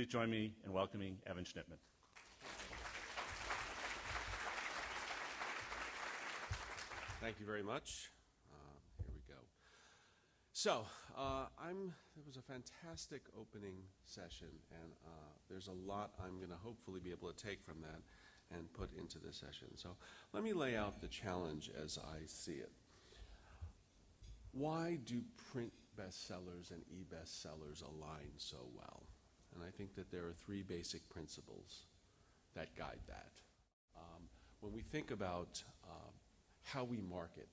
Please join me in welcoming Evan Schnittman. Thank you very much. Here we go. So, it was a fantastic opening session, and there's a lot I'm going to hopefully be able to take from that and put into this session. So let me lay out the challenge as I see it. Why do print bestsellers and e-bestsellers align so well? And I think that there are three basic principles that guide that. When we think about how we market,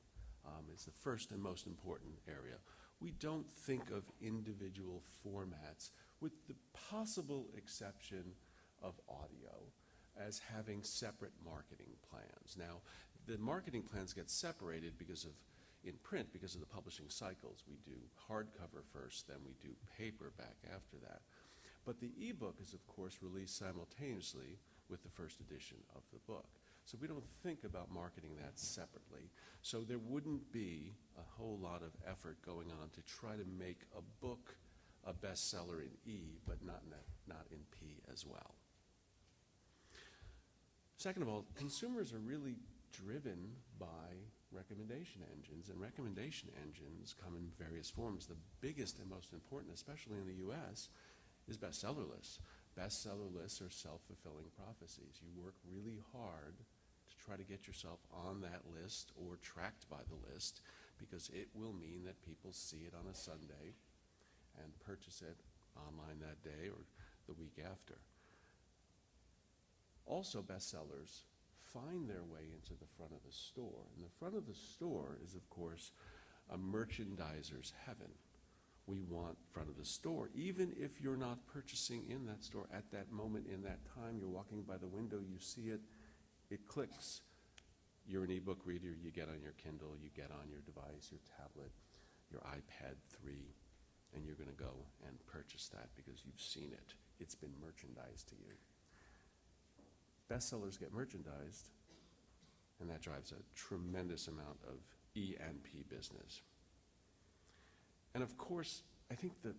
is the first and most important area. We don't think of individual formats, with the possible exception of audio, as having separate marketing plans. Now, the marketing plans get separated in print because of the publishing cycles. We do hardcover first, then we do paperback after that. But the ebook is, of course, released simultaneously with the first edition of the book. So we don't think about marketing that separately. So there wouldn't be a whole lot of effort going on to try to make a book a bestseller in E, but not in P as well. Second of all, consumers are really driven by recommendation engines, and recommendation engines come in various forms. The biggest and most important, especially in the US, is bestseller lists. Bestseller lists are self-fulfilling prophecies. You work really hard to try to get yourself on that list or tracked by the list, because it will mean that people see it on a Sunday and purchase it online that day or the week after. Also, bestsellers find their way into the front of the store. And the front of the store is, of course, a merchandiser's heaven. We want front of the store, even if you're not purchasing in that store at that moment, in that time. You're walking by the window, you see it, it clicks. You're an ebook reader, you get on your Kindle, you get on your device, your tablet, your iPad 3, and you're going to go and purchase that because you've seen it. It's been merchandised to you. Bestsellers get merchandised, and that drives a tremendous amount of E and P business. And of course, I think the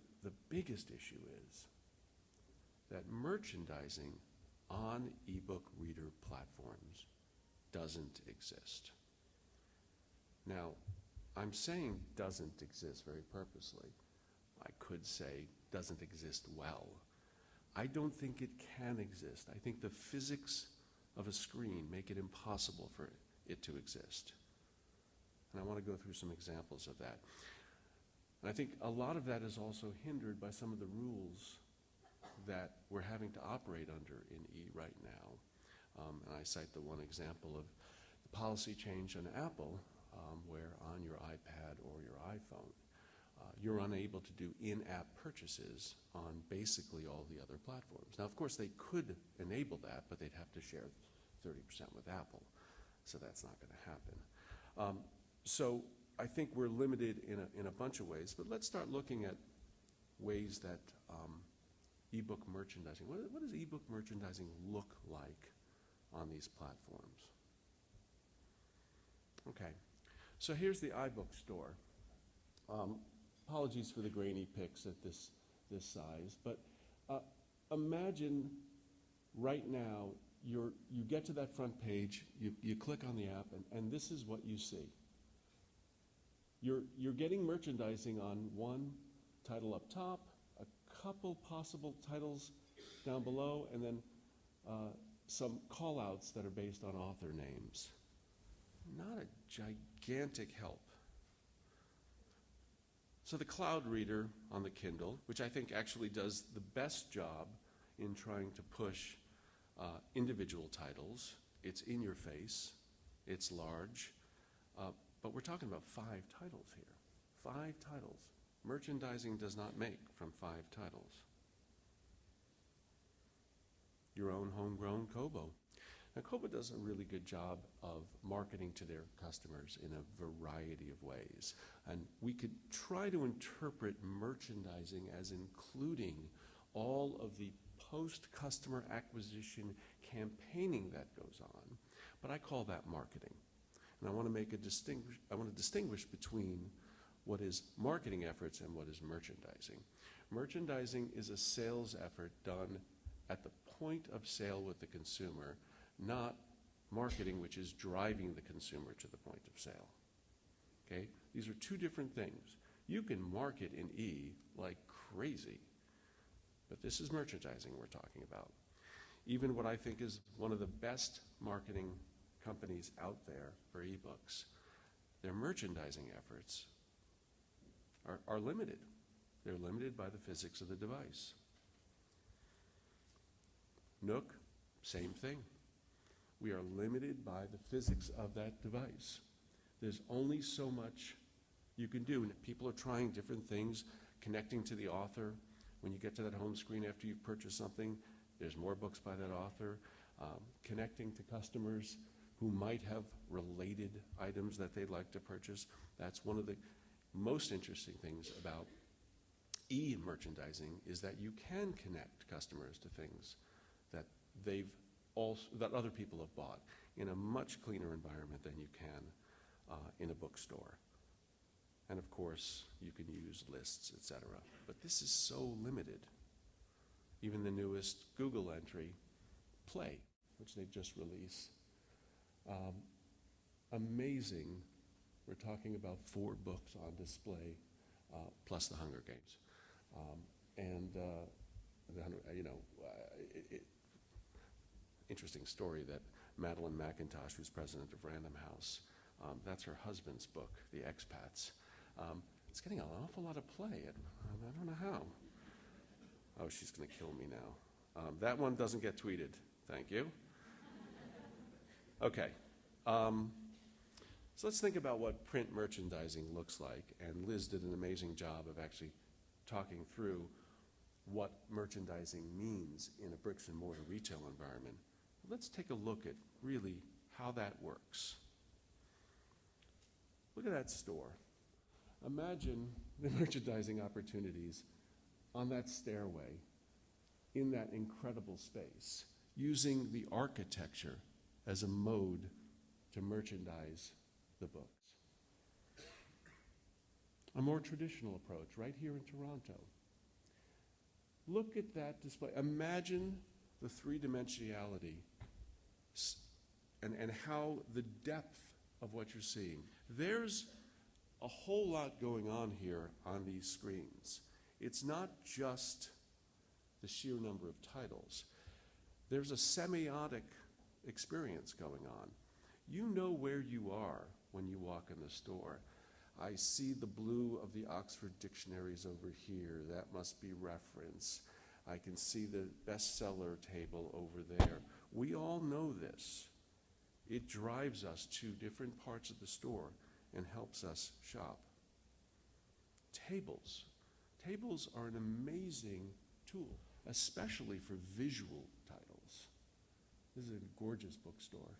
biggest issue is that merchandising on ebook reader platforms doesn't exist. Now, I'm saying doesn't exist very purposely. I could say doesn't exist well. I don't think it can exist. I think the physics of a screen make it impossible for it to exist. And I want to go through some examples of that. And I think a lot of that is also hindered by some of the rules that we're having to operate under in E right now. And I cite the one example of the policy change on Apple, where on your iPad or your iPhone, you're unable to do in-app purchases on basically all the other platforms. Now, of course, they could enable that, but they'd have to share 30% with Apple. So that's not going to happen. So I think we're limited in a bunch of ways, but let's start looking at ways that ebook merchandising, what does ebook merchandising look like on these platforms? Okay, so here's the iBook store. Apologies for the grainy pics at this size, but imagine right now you get to that front page, you click on the app, and this is what you see. You're getting merchandising on one title up top, a couple possible titles down below, and then some call-outs that are based on author names. Not a gigantic help. So the Cloud Reader on the Kindle, which I think actually does the best job in trying to push individual titles, it's in your face, it's large, but we're talking about 5 titles here. 5 titles. Merchandising does not make from 5 titles. Your own homegrown Kobo. Now, Kobo does a really good job of marketing to their customers in a variety of ways. And we could try to interpret merchandising as including all of the post-customer acquisition campaigning that goes on. But I call that marketing. And I want to distinguish between what is marketing efforts and what is merchandising. Merchandising is a sales effort done at the point of sale with the consumer, not marketing, which is driving the consumer to the point of sale. Okay? These are two different things. You can market in E like crazy, but this is merchandising we're talking about. Even what I think is one of the best marketing companies out there for ebooks, their merchandising efforts are limited. They're limited by the physics of the device. Nook, same thing. We are limited by the physics of that device. There's only so much you can do. And people are trying different things, connecting to the author. When you get to that home screen after you've purchased something, there's more books by that author. Connecting to customers who might have related items that they'd like to purchase. That's one of the most interesting things about e-merchandising, is that you can connect customers to things that that other people have bought in a much cleaner environment than you can in a bookstore. And of course, you can use lists, etc. But this is so limited. Even the newest Google entry, Play, which they've just released. Amazing. We're talking about 4 books on display, plus the Hunger Games. Interesting story that Madeline McIntosh, who's president of Random House, that's her husband's book, The Expats. It's getting an awful lot of play. I don't know how. Oh, she's going to kill me now. That one doesn't get tweeted. Thank you. Okay. So let's think about what print merchandising looks like. And Liz did an amazing job of actually talking through what merchandising means in a bricks and mortar retail environment. Let's take a look at really how that works. Look at that store. Imagine the merchandising opportunities on that stairway in that incredible space, using the architecture as a mode to merchandise the books. A more traditional approach right here in Toronto. Look at that display. Imagine the three-dimensionality and how the depth of what you're seeing. There's a whole lot going on here on these screens. It's not just the sheer number of titles. There's a semiotic experience going on. You know where you are when you walk in the store. I see the blue of the Oxford dictionaries over here. That must be reference. I can see the bestseller table over there. We all know this. It drives us to different parts of the store and helps us shop. Tables. Tables are an amazing tool, especially for visual titles. This is a gorgeous bookstore.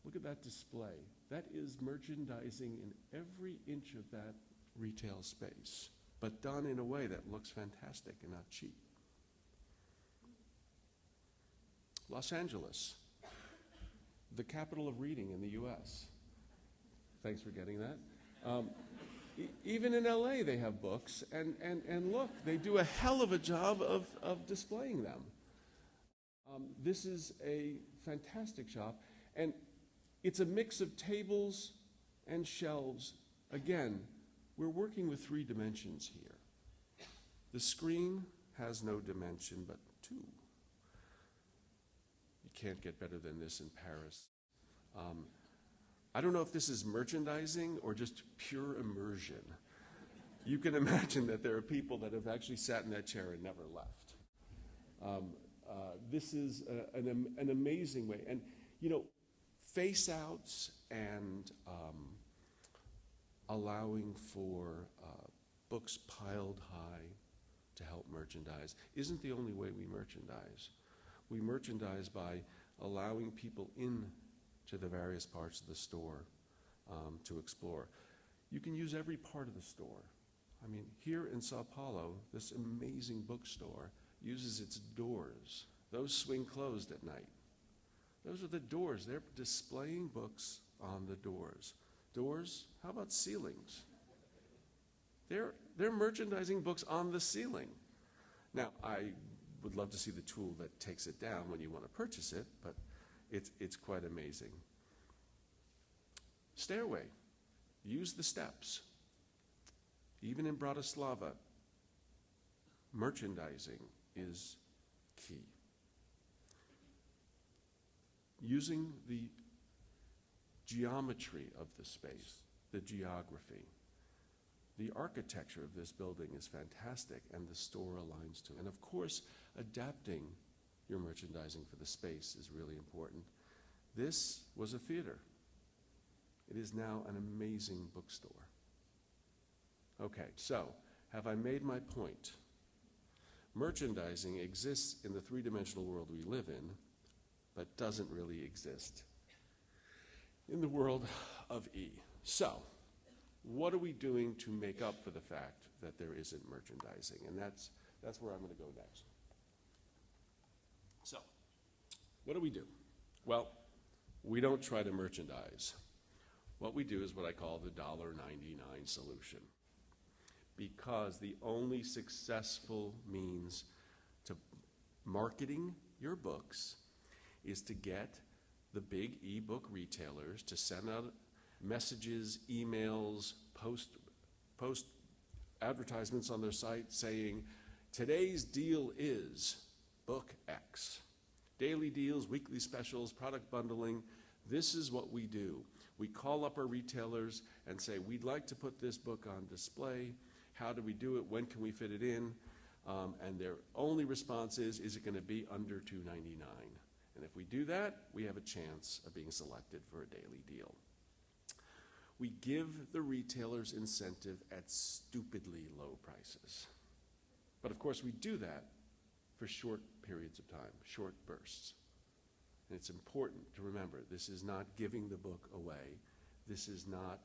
Look at that display. That is merchandising in every inch of that retail space, but done in a way that looks fantastic and not cheap. Los Angeles, the capital of reading in the US. Thanks for getting that. Even in LA they have books, and look, they do a hell of a job of displaying them. This is a fantastic shop, and it's a mix of tables and shelves. Again, we're working with 3 dimensions here. The screen has no dimension but 2. You can't get better than this in Paris. I don't know if this is merchandising or just pure immersion. You can imagine that there are people that have actually sat in that chair and never left. This is an amazing way. And, you know, face-outs and allowing for books piled high to help merchandise isn't the only way we merchandise. We merchandise by allowing people in to the various parts of the store to explore. You can use every part of the store. I mean, here in Sao Paulo, this amazing bookstore uses its doors. Those swing closed at night. Those are the doors. They're displaying books on the doors. Doors, how about ceilings? They're merchandising books on the ceiling. Now, I would love to see the tool that takes it down when you want to purchase it, but it's quite amazing. Stairway, use the steps. Even in Bratislava, merchandising is key. Using the geometry of the space, the geography. The architecture of this building is fantastic, and the store aligns to it. And of course, adapting your merchandising for the space is really important. This was a theater. It is now an amazing bookstore. Okay, so have I made my point? Merchandising exists in the three-dimensional world we live in, but doesn't really exist in the world of E. So, what are we doing to make up for the fact that there isn't merchandising? And that's where I'm going to go next. So, what do we do? Well, we don't try to merchandise. What we do is what I call the $1.99 solution. Because the only successful means to marketing your books is to get the big e-book retailers to send out messages, emails, post advertisements on their site saying, today's deal is book X. Daily deals, weekly specials, product bundling. This is what we do. We call up our retailers and say, we'd like to put this book on display. How do we do it? When can we fit it in? And their only response is it going to be under $2.99? And if we do that, we have a chance of being selected for a daily deal. We give the retailers incentive at stupidly low prices. But of course, we do that for short periods of time, short bursts. And it's important to remember, this is not giving the book away. This is not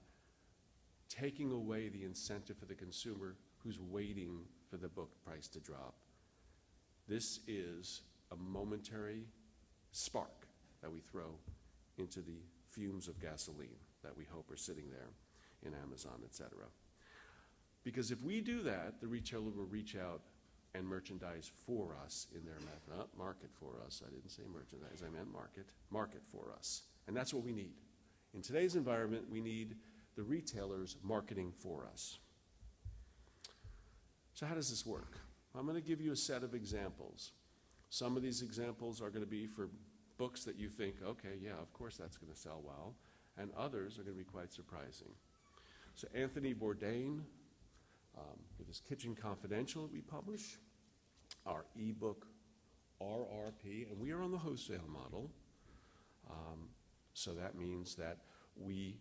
taking away the incentive for the consumer who's waiting for the book price to drop. This is a momentary spark that we throw into the fumes of gasoline that we hope are sitting there in Amazon, etc. Because if we do that, the retailer will reach out and merchandise for us in their market for us. I didn't say merchandise, I meant market for us. And that's what we need. In today's environment, we need the retailers marketing for us. So how does this work? I'm going to give you a set of examples. Some of these examples are going to be for books that you think, okay, yeah, of course that's going to sell well, and others are going to be quite surprising. So Anthony Bourdain, with his Kitchen Confidential that we publish, our ebook RRP, and we are on the wholesale model. So that means that we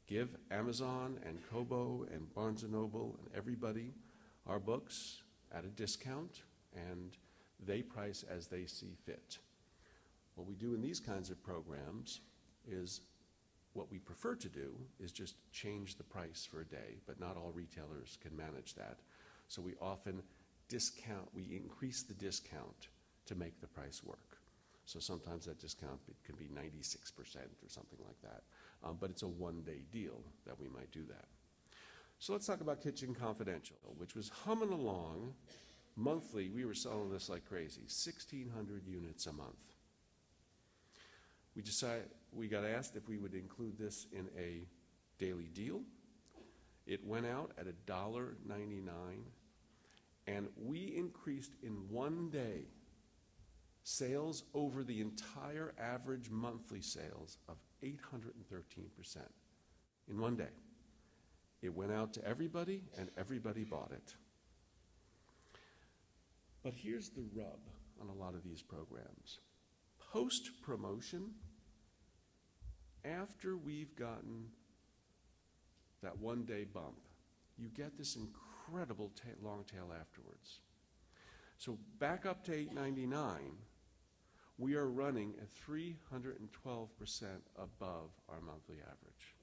give Amazon and Kobo and Barnes & Noble and everybody our books at a discount, and they price as they see fit. What we do in these kinds of programs is, what we prefer to do is just change the price for a day, but not all retailers can manage that. So we often we increase the discount to make the price work. So sometimes that discount can be 96% or something like that. But it's a one-day deal that we might do that. So let's talk about Kitchen Confidential, which was humming along. Monthly, we were selling this like crazy, 1,600 units a month. We got asked if we would include this in a daily deal. It went out at $1.99, and we increased in one day sales over the entire average monthly sales of 813% in one day. It went out to everybody, and everybody bought it. But here's the rub on a lot of these programs. Post-promotion, after we've gotten that one-day bump, you get this incredible long tail afterwards. So back up to $8.99, we are running at 312% above our monthly average.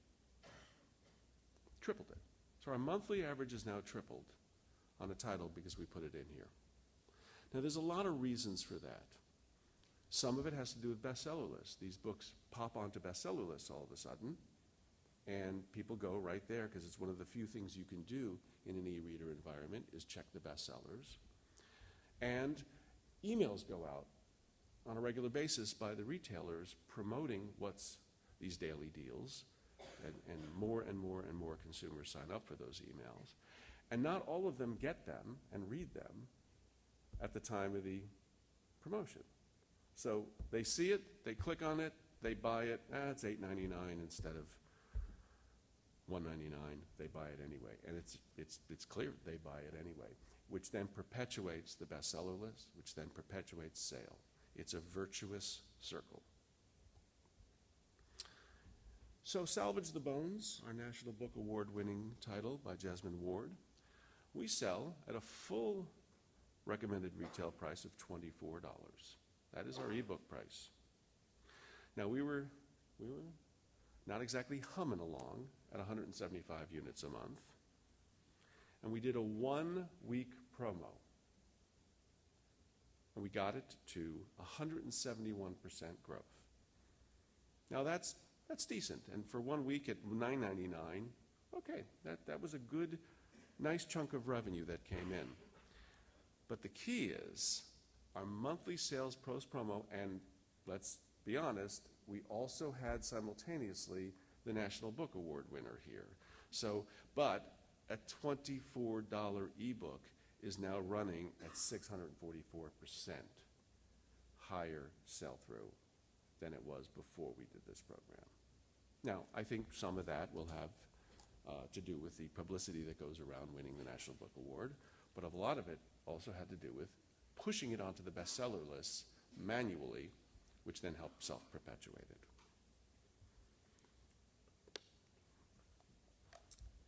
Tripled it. So our monthly average is now tripled on a title because we put it in here. Now there's a lot of reasons for that. Some of it has to do with bestseller lists. These books pop onto bestseller lists all of a sudden. And people go right there because it's one of the few things you can do in an e-reader environment is check the bestsellers. And emails go out on a regular basis by the retailers promoting what's these daily deals, and more and more and more consumers sign up for those emails. And not all of them get them and read them at the time of the promotion. So they see it, they click on it, they buy it, it's $8.99 instead of $1.99, they buy it anyway. And it's clear they buy it anyway, which then perpetuates the bestseller list, which then perpetuates sale. It's a virtuous circle. So Salvage the Bones, our National Book Award-winning title by Jesmyn Ward, we sell at a full recommended retail price of $24. That is our ebook price. Now we were not exactly humming along at 175 units a month, and we did a 1-week promo, and we got it to 171% growth. Now that's decent, and for 1 week at $9.99, okay, that was a good, nice chunk of revenue that came in. But the key is our monthly sales post-promo, and let's be honest, we also had simultaneously the National Book Award winner here. So, but a $24 ebook is now running at 644% higher sell-through than it was before we did this program. Now, I think some of that will have to do with the publicity that goes around winning the National Book Award, but a lot of it also had to do with pushing it onto the bestseller lists manually, which then helped self-perpetuate it.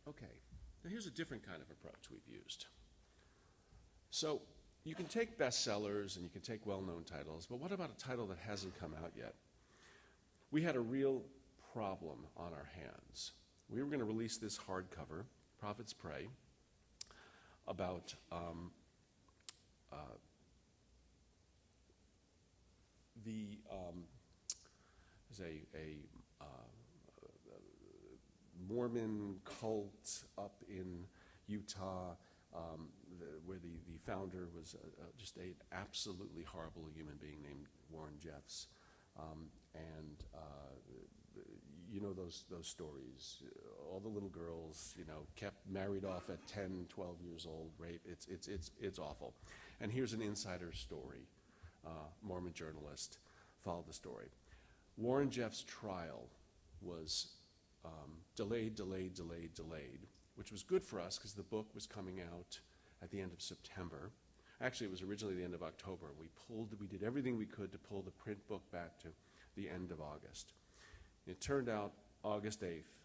Okay, now here's a different kind of approach we've used. So you can take bestsellers and you can take well-known titles, but what about a title that hasn't come out yet? We had a real problem on our hands. We were going to release this hardcover, Prophet's Prey, about there's a Mormon cult up in Utah where the founder was just an absolutely horrible human being named Warren Jeffs. You know those stories. All the little girls, kept married off at 10, 12 years old, rape. It's awful. And here's an insider story. Mormon journalist followed the story. Warren Jeffs' trial was delayed, which was good for us because the book was coming out at the end of September. Actually, it was originally the end of October. We did everything we could to pull the print book back to the end of August. It turned out August 8th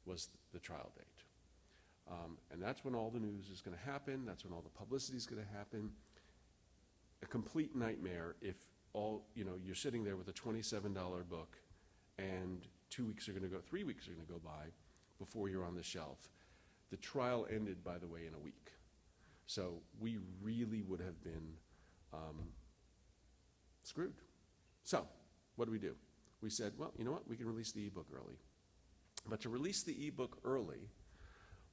was the trial date. And that's when all the news is going to happen. That's when all the publicity is going to happen. A complete nightmare if you're sitting there with a $27 book and 3 weeks are going to go by before you're on the shelf. The trial ended, by the way, in a week. So we really would have been screwed. So what do? We said, well, you know what? We can release the ebook early. But to release the ebook early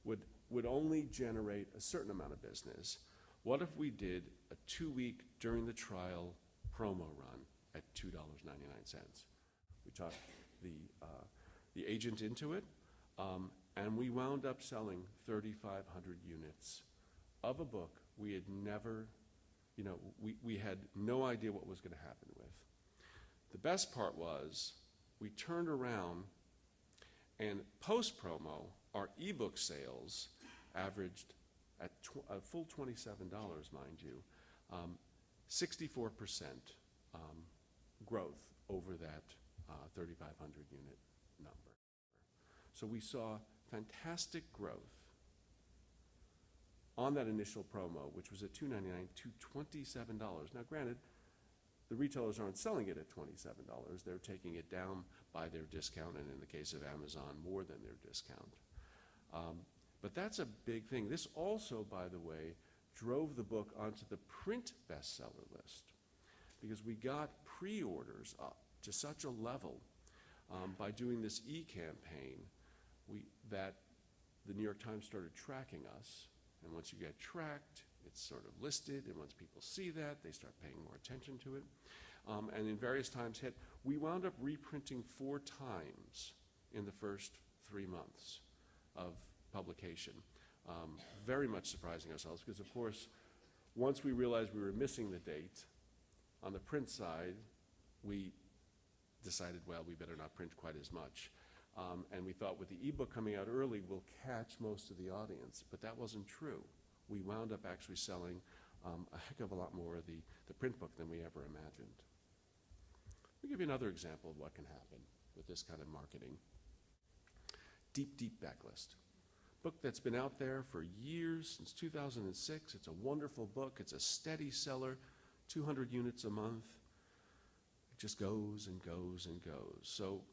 would only generate a certain amount of business. What if we did a 2-week during the trial promo run at $2.99? We talked the agent into it, and we wound up selling 3,500 units of a book we had never, we had no idea what was going to happen with. The best part was we turned around and post-promo, our ebook sales averaged at a full $27, mind you, 64% growth over that 3,500 unit number. So we saw fantastic growth on that initial promo, which was at $2.99 to $27. Now granted, the retailers aren't selling it at $27. They're taking it down by their discount, and in the case of Amazon, more than their discount. But that's a big thing. This also, by the way, drove the book onto the print bestseller list because we got pre-orders up to such a level by doing this e-campaign that the New York Times started tracking us, and once you get tracked, it's sort of listed, and once people see that, they start paying more attention to it. And in various times hit, we wound up reprinting 4 times in the first 3 months of publication. Very much surprising ourselves, because of course, once we realized we were missing the date, on the print side, we decided, well, we better not print quite as much. And we thought with the ebook coming out early, we'll catch most of the audience, but that wasn't true. We wound up actually selling a heck of a lot more of the print book than we ever imagined. Let me give you another example of what can happen with this kind of marketing. Deep, Deep Backlist. Book that's been out there for years, since 2006. It's a wonderful book. It's a steady seller, 200 units a month. It just goes and goes and goes. So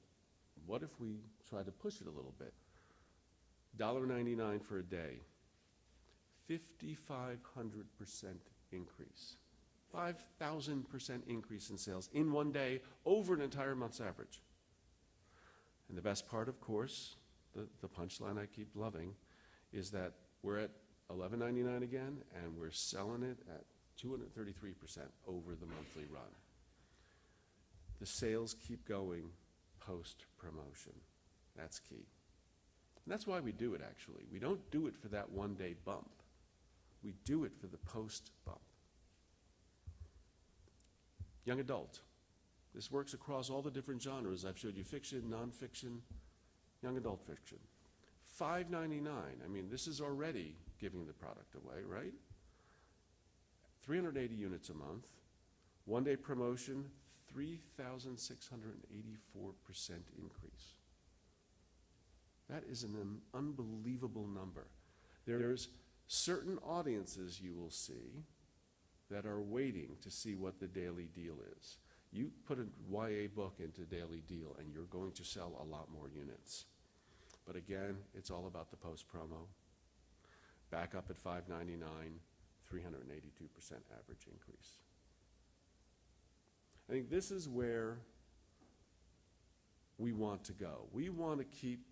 what if we try to push it a little bit? $1.99 for a day, 5,500% increase. 5,000% increase in sales in one day over an entire month's average. And the best part, of course, the punchline I keep loving, is that we're at $11.99 again, and we're selling it at 233% over the monthly run. The sales keep going post-promotion. That's key. And that's why we do it, actually. We don't do it for that one-day bump. We do it for the post-bump. Young adult. This works across all the different genres. I've showed you fiction, nonfiction, young adult fiction. $5.99. I mean, this is already giving the product away, right? 380 units a month. One-day promotion, 3,684% increase. That is an unbelievable number. There's certain audiences you will see that are waiting to see what the daily deal is. You put a YA book into Daily Deal and you're going to sell a lot more units. But again, it's all about the post-promo. Back up at $5.99, 382% average increase. I think this is where we want to go. We want to keep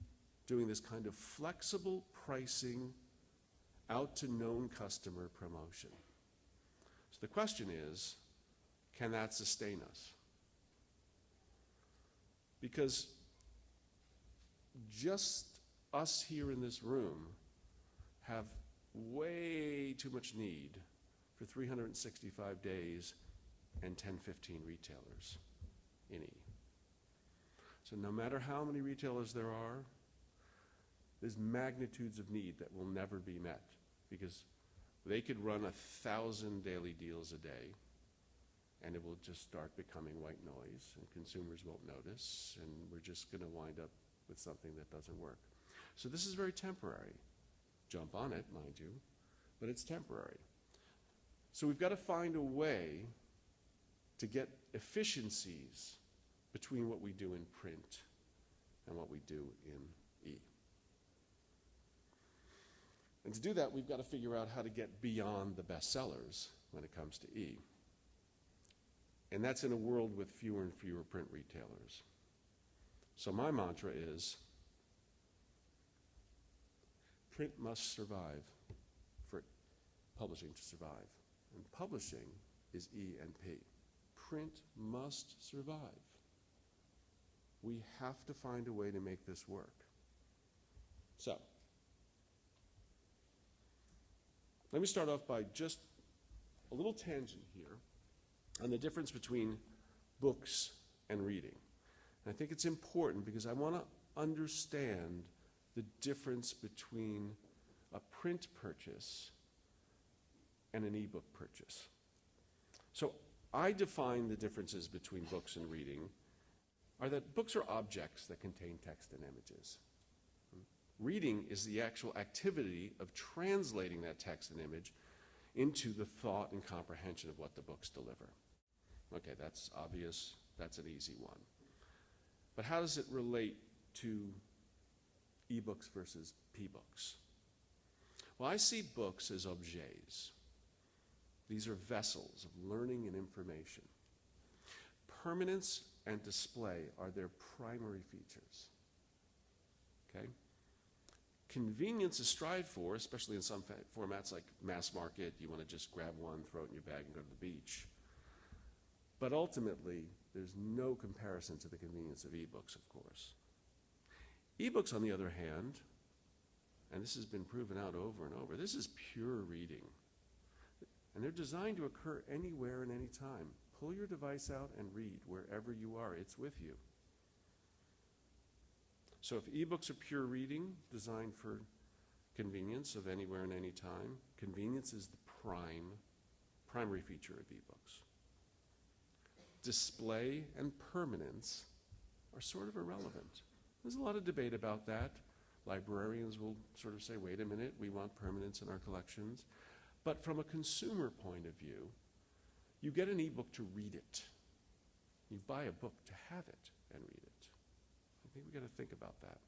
doing this kind of flexible pricing out to known customer promotion. So the question is, can that sustain us? Because just us here in this room have way too much need for 365 days and 10, 15 retailers in E. So no matter how many retailers there are, there's magnitudes of need that will never be met, because they could run 1,000 daily deals a day and it will just start becoming white noise and consumers won't notice, and we're just going to wind up with something that doesn't work. So this is very temporary. Jump on it, mind you, but it's temporary. So we've got to find a way to get efficiencies between what we do in print and what we do in E. And to do that, we've got to figure out how to get beyond the bestsellers when it comes to E. And that's in a world with fewer and fewer print retailers. So my mantra is, print must survive for publishing to survive. And publishing is E and P. Print must survive. We have to find a way to make this work. So, let me start off by just a little tangent here on the difference between books and reading. And I think it's important because I want to understand the difference between a print purchase and an ebook purchase. So I define the differences between books and reading are that books are objects that contain text and images. Reading is the actual activity of translating that text and image into the thought and comprehension of what the books deliver. Okay, that's obvious. That's an easy one. But how does it relate to ebooks versus p-books? Well, I see books as objets. These are vessels of learning and information. Permanence and display are their primary features. Okay? convenience is strived for, especially in some formats like mass market. You want to just grab one, throw it in your bag, and go to the beach. But ultimately, there's no comparison to the convenience of ebooks, of course. Ebooks, on the other hand, and this has been proven out over and over, this is pure reading. And they're designed to occur anywhere and any time. Pull your device out and read wherever you are. It's with you. So if ebooks are pure reading, designed for convenience of anywhere and any time, convenience is the primary feature of ebooks. Display and permanence are sort of irrelevant. There's a lot of debate about that. Librarians will sort of say, wait a minute, we want permanence in our collections. But from a consumer point of view, you get an ebook to read it. You buy a book to have it and read it. I think we've got to think about that.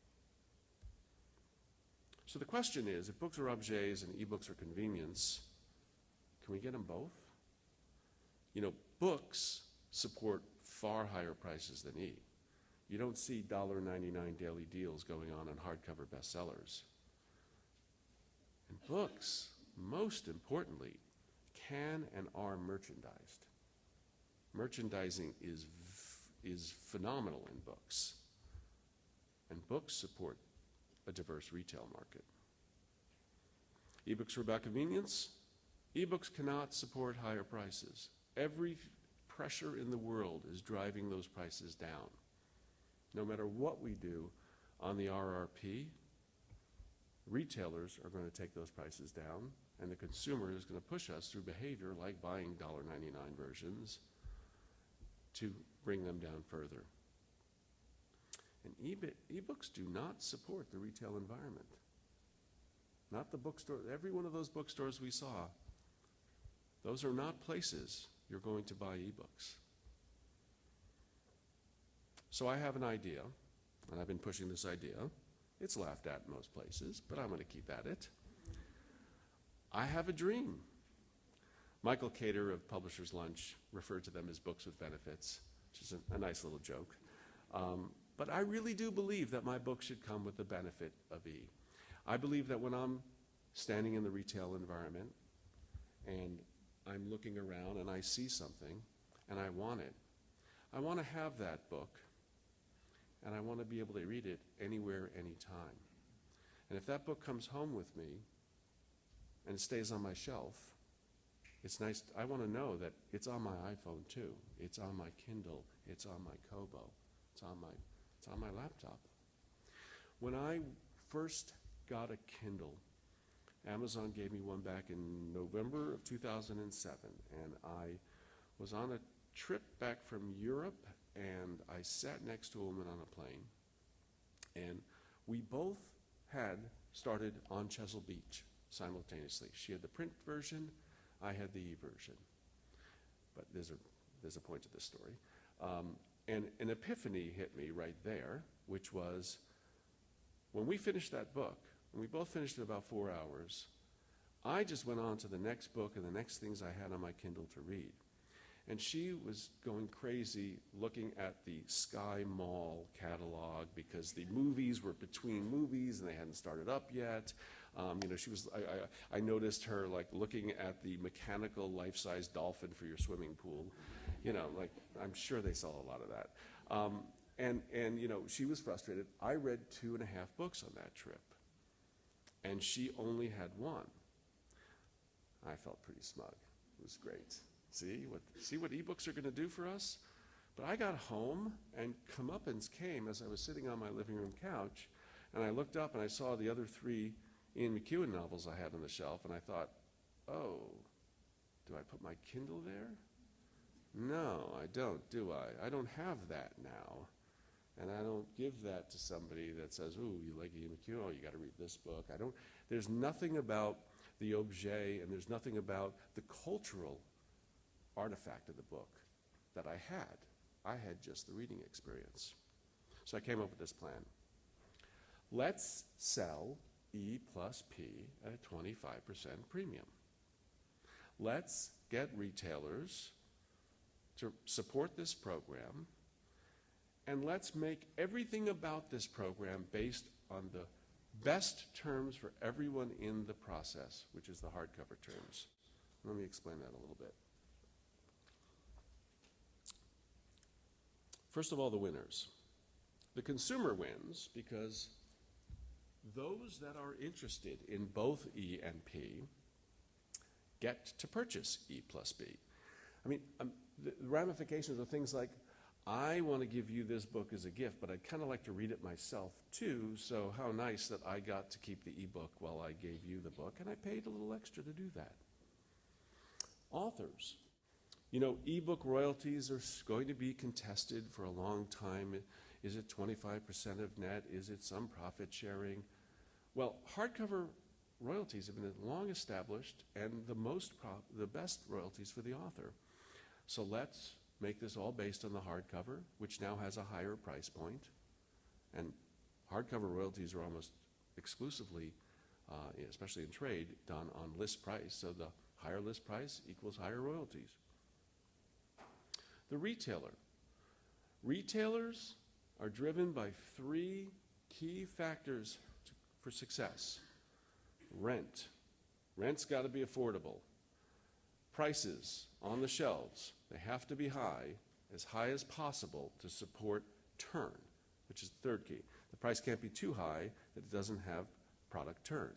So the question is, if books are objets and ebooks are convenience, can we get them both? You know, books support far higher prices than e. You don't see $1.99 daily deals going on hardcover bestsellers. And books, most importantly, can and are merchandised. Merchandising is phenomenal in books. And books support a diverse retail market. Ebooks are about convenience. Ebooks cannot support higher prices. Every pressure in the world is driving those prices down. No matter what we do on the RRP, retailers are going to take those prices down, and the consumer is going to push us through behavior like buying $1.99 versions to bring them down further. And ebooks do not support the retail environment. Not the bookstore. Every one of those bookstores we saw, those are not places you're going to buy ebooks. So I have an idea, and I've been pushing this idea. It's laughed at in most places, but I'm going to keep at it. I have a dream. Michael Cater of Publishers Lunch referred to them as books with benefits, which is a nice little joke. But I really do believe that my book should come with the benefit of E. I believe that when I'm standing in the retail environment and I'm looking around and I see something and I want it, I want to have that book and I want to be able to read it anywhere, anytime. And if that book comes home with me and it stays on my shelf, it's nice. I want to know that it's on my iPhone too. It's on my Kindle. It's on my Kobo. It's on my laptop. When I first got a Kindle, Amazon gave me one back in November of 2007, and I was on a trip back from Europe, and I sat next to a woman on a plane, and we both had started on Chesil Beach simultaneously. She had the print version, I had the e-version. But there's a point to this story. And an epiphany hit me right there, which was when we finished that book, and we both finished in about 4 hours, I just went on to the next book and the next things I had on my Kindle to read. And she was going crazy looking at the Sky Mall catalog because the movies were between movies and they hadn't started up yet. She was. I noticed her like looking at the mechanical life-size dolphin for your swimming pool. I'm sure they sell a lot of that. And she was frustrated. I read 2.5 books on that trip, and she only had one. I felt pretty smug. It was great. See what ebooks are going to do for us? But I got home, and comeuppance came as I was sitting on my living room couch, and I looked up and I saw the other 3 Ian McEwan novels I had on the shelf, and I thought, oh, do I put my Kindle there? No, I don't, do I? I don't have that now. And I don't give that to somebody that says, ooh, you like Ian McEwan, oh, you got to read this book. There's nothing about the objet, and there's nothing about the cultural artifact of the book that I had. I had just the reading experience. So I came up with this plan. Let's sell E plus P at a 25% premium. Let's get retailers to support this program, and let's make everything about this program based on the best terms for everyone in the process, which is the hardcover terms. Let me explain that a little bit. First of all, the winners. The consumer wins because those that are interested in both E and P get to purchase E plus B. I mean, the ramifications are things like, I want to give you this book as a gift, but I'd kind of like to read it myself too, so how nice that I got to keep the ebook while I gave you the book, and I paid a little extra to do that. Authors. You know, ebook royalties are going to be contested for a long time. Is it 25% of net? Is it some profit sharing? Well, hardcover royalties have been long established and the best royalties for the author. So let's make this all based on the hardcover, which now has a higher price point. And hardcover royalties are almost exclusively, especially in trade, done on list price. So the higher list price equals higher royalties. The retailer. Retailers are driven by three key factors for success. Rent. Rent's got to be affordable. Prices on the shelves, they have to be high as possible to support turn, which is the third key. The price can't be too high that it doesn't have product turn.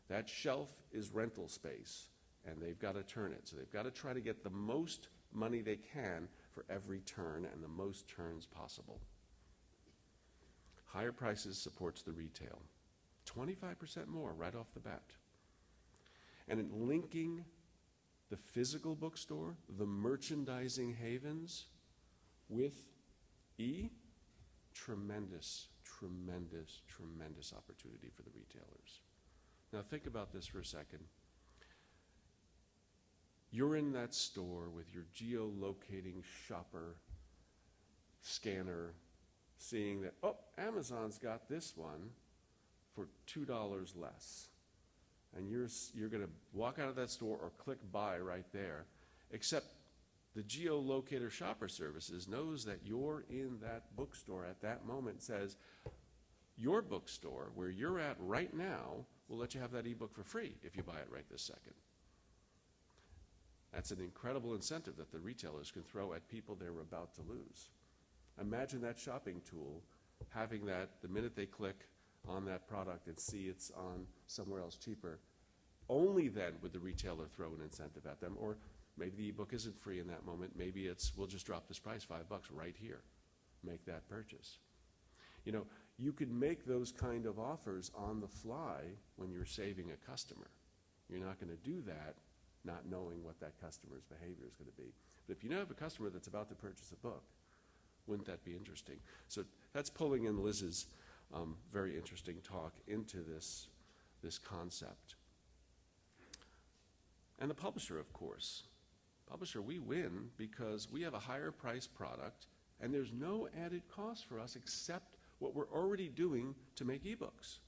That shelf is rental space, and they've got to turn it. So they've got to try to get the most money they can for every turn and the most turns possible. Higher prices supports the retail. 25% more right off the bat. And in linking the physical bookstore, the merchandising havens, with E, tremendous, tremendous, tremendous opportunity for the retailers. Now think about this for a second. You're in that store with your geolocating shopper scanner, seeing that, oh, Amazon's got this one for $2 less. And you're going to walk out of that store or click buy right there, except the geolocator shopper services knows that you're in that bookstore at that moment, says, your bookstore, where you're at right now, will let you have that ebook for free if you buy it right this second. That's an incredible incentive that the retailers can throw at people they're about to lose. Imagine that shopping tool having that the minute they click on that product and see it's on somewhere else cheaper. Only then would the retailer throw an incentive at them, or maybe the ebook isn't free in that moment. Maybe it's, we'll just drop this price, $5 right here. Make that purchase. You know, you could make those kind of offers on the fly when you're saving a customer. You're not going to do that not knowing what that customer's behavior is going to be. But if you now have a customer that's about to purchase a book, wouldn't that be interesting? So that's pulling in Liz's very interesting talk into this concept. And the publisher, of course. Publisher, we win because we have a higher priced product and there's no added cost for us except what we're already doing to make ebooks.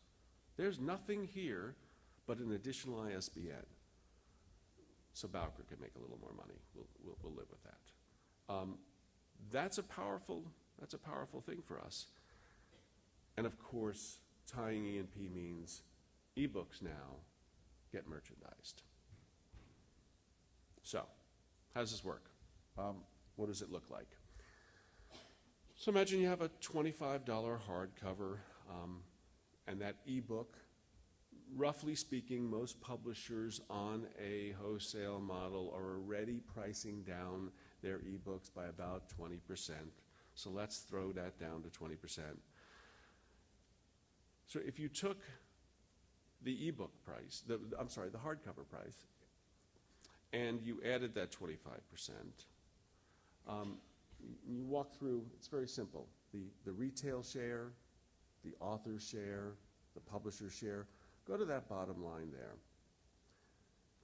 There's nothing here but an additional ISBN. So Bowker can make a little more money. We'll live with that. That's a powerful thing for us. And of course, tying E and P means ebooks now get merchandised. So, how does this work? What does it look like? So imagine you have a $25 hardcover, and that ebook, roughly speaking, most publishers on a wholesale model are already pricing down their ebooks by about 20%. So let's throw that down to 20%. So if you took the ebook price, the hardcover price, and you added that 25%, you walk through, it's very simple. The retail share, the author share, the publisher share, go to that bottom line there.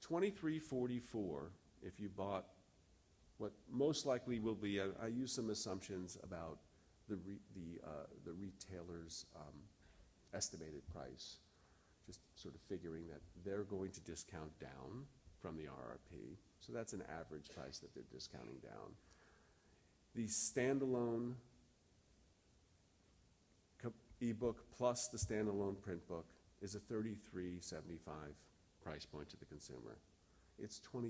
$23.44 if you bought what most likely will be, I use some assumptions about the retailer's estimated price, just sort of figuring that they're going to discount down from the RRP. So that's an average price that they're discounting down. The standalone ebook plus the standalone print book is a $33.75 price point to the consumer. It's $23.44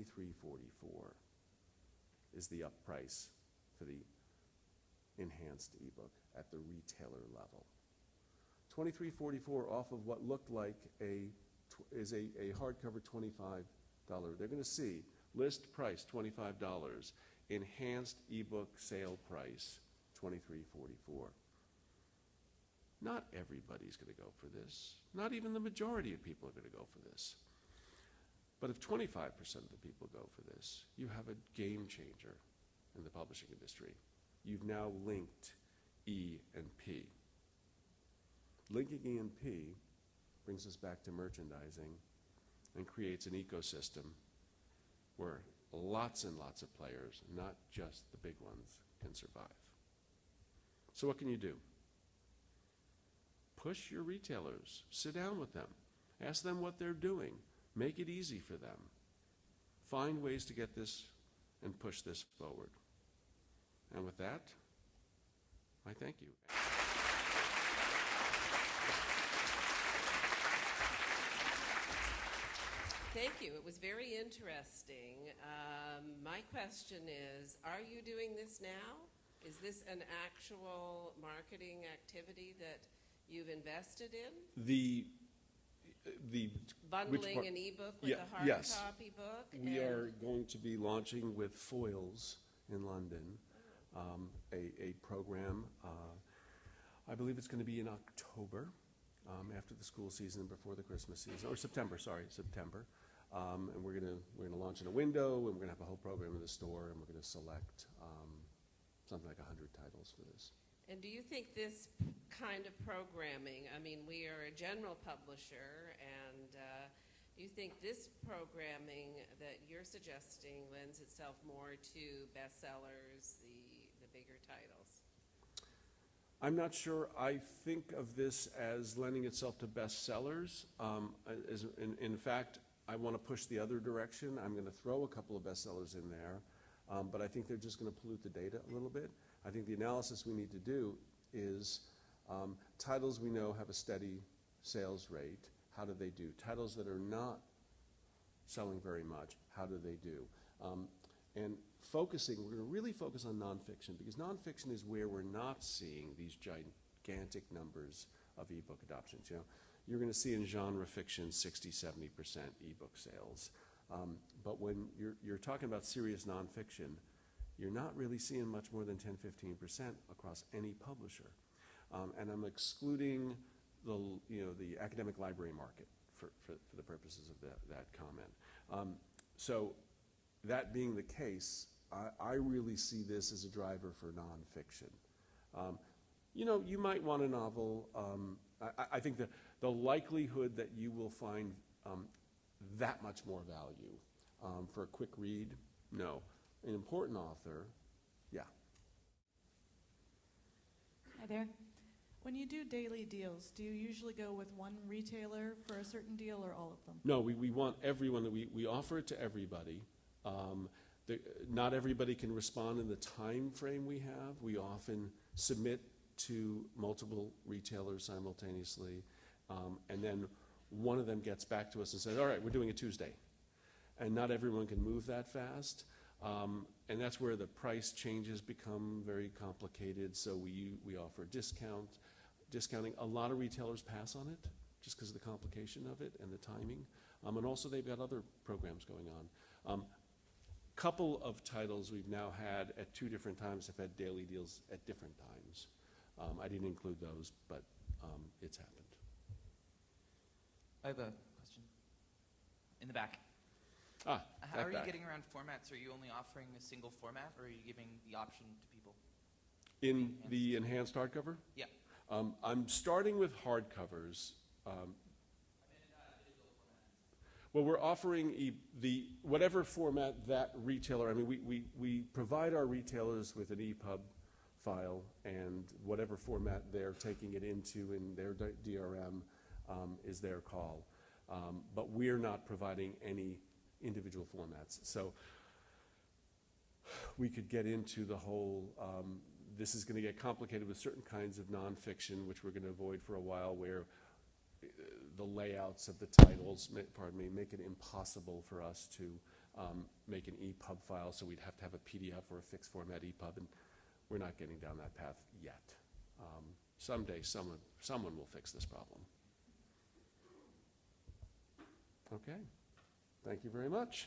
is the up price for the enhanced ebook at the retailer level. $23.44 off of what looked like a hardcover $25. They're going to see list price $25, enhanced ebook sale price $23.44. Not everybody's going to go for this. Not even the majority of people are going to go for this. But if 25% of the people go for this, you have a game changer in the publishing industry. You've now linked E and P. Linking E and P brings us back to merchandising and creates an ecosystem where lots and lots of players, not just the big ones, can survive. So what can you do? Push your retailers. Sit down with them. Ask them what they're doing. Make it easy for them. Find ways to get this and push this forward. And with that, I thank you. Thank you. It was very interesting. My question is, are you doing this now? Is this an actual marketing activity that you've invested in? The Bundling an ebook with a hard yes. copy book? We are going to be launching with Foyles in London, a program. I believe it's going to be in October, after the school season, before the Christmas season, or September. And we're going to launch in a window, and we're going to have a whole program in the store, and we're going to select something like 100 titles for this. And do you think this kind of programming, I mean, we are a general publisher, and do you think this programming that you're suggesting lends itself more to bestsellers, the bigger titles? I'm not sure. I think of this as lending itself to bestsellers. In fact, I want to push the other direction. I'm going to throw a couple of bestsellers in there, but I think they're just going to pollute the data a little bit. I think the analysis we need to do is titles we know have a steady sales rate. How do they do? Titles that are not selling very much, how do they do? And we're going to really focus on nonfiction, because nonfiction is where we're not seeing these gigantic numbers of ebook adoptions. You're going to see in genre fiction 60-70% ebook sales. But when you're talking about serious nonfiction, you're not really seeing much more than 10-15% across any publisher. And I'm excluding the academic library market for the purposes of that comment. So that being the case, I really see this as a driver for nonfiction. You might want a novel. I think the likelihood that you will find that much more value for a quick read, no. An important author, yeah. Hi there. When you do daily deals, do you usually go with one retailer for a certain deal or all of them? No, we want everyone. We offer it to everybody. Not everybody can respond in the time frame we have. We often submit to multiple retailers simultaneously, and then one of them gets back to us and says, all right, we're doing it Tuesday. And not everyone can move that fast. And that's where the price changes become very complicated. So we offer discounting. A lot of retailers pass on it just because of the complication of it and the timing. And also they've got other programs going on. Couple of titles we've now had at 2 different times have had daily deals at different times. I didn't include those, but it's happened. I have a question. In the back. How How are you getting around formats? Are you only offering a single format, or are you giving the option to people? In the enhanced hardcover? Yeah. I'm starting with hardcovers. Well, we're offering the whatever format that retailer, I mean, we provide our retailers with an EPUB file, and whatever format they're taking it into in their DRM is their call. But we're not providing any individual formats. So we could get into the whole, this is going to get complicated with certain kinds of nonfiction, which we're going to avoid for a while, where the layouts of the titles, make it impossible for us to make an EPUB file, so we'd have to have a PDF or a fixed format EPUB, and we're not getting down that path yet. Someday, someone will fix this problem. Okay, thank you very much.